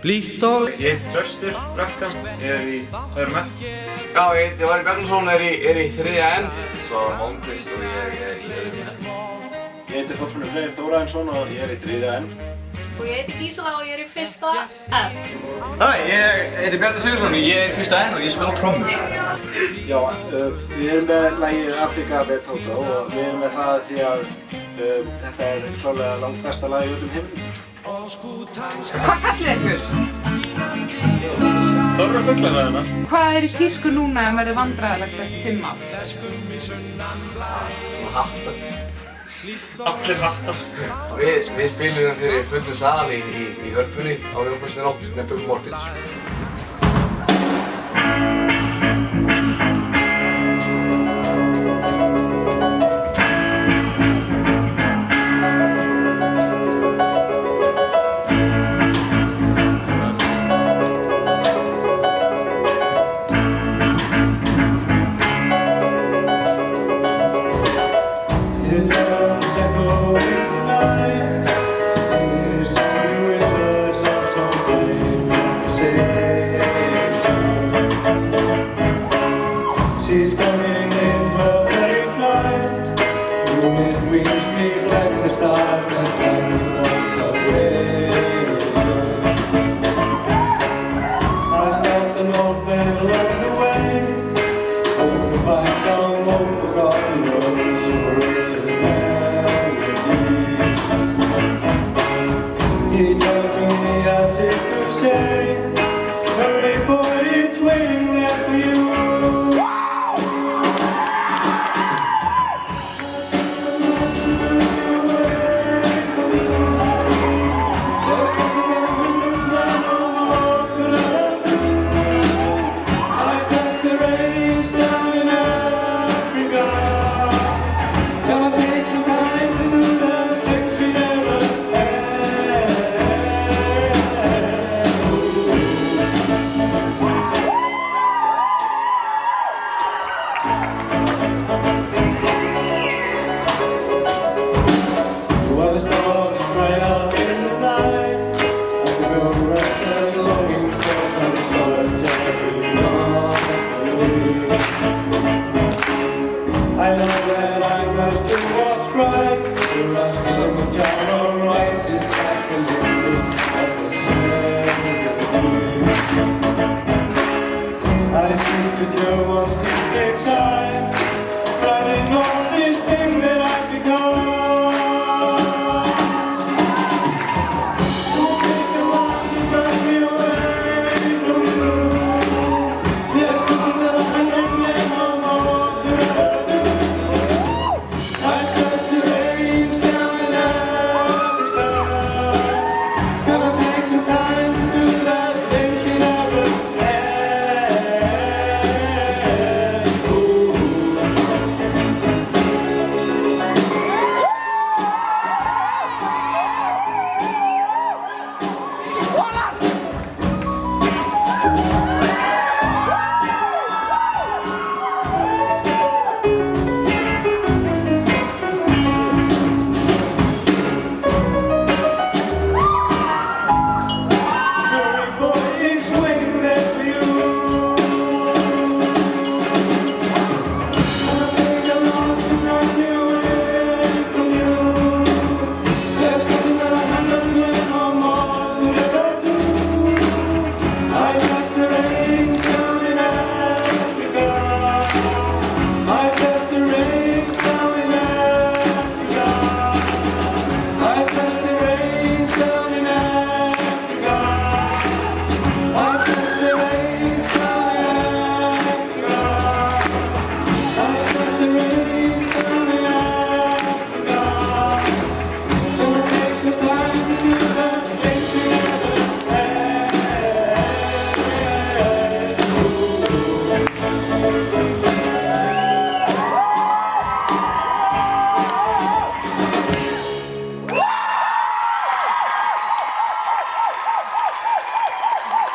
Blítt og... Ég heiti Þröstur Brekkan, ég í öðrum F. Já, ég heiti Valur Bjarnason, er í 3. N. Svo Malmqvist og ég í öðrum N. Ég heiti Þorfinnur Freyr Þórarinsson og ég í 3. N. Og ég heiti Gísla og ég í 1. F. Hæ, ég heiti Bjarni Sigurðsson, ég í 1. N og ég spila trommur. Já, við erum með lagið Afrika með Tóta og við erum með það því að þetta er klálega langt besta lag í öllum heiminum. Hvað kallið ykkur? Þorra fuglaræðina. Hvað í tísku núna en verður vandræðilegt eftir 5 ár? Svona hattar. Allir hattar. Við spilum fyrir fullu sal í Hörpunni á Jónsbjörnsnótt með Bubba Mortens. She's coming in for very flight. Human wings reflect the stars and planets once away. I stopped the north and along the way. Hope to find some old forgotten roads, stories and melodies. He turned to me as if to say, hurry boy, it's waiting there for you. I know that I must do what's right. The rust of the tower rises like a liquid of the sand. I see that you want to fix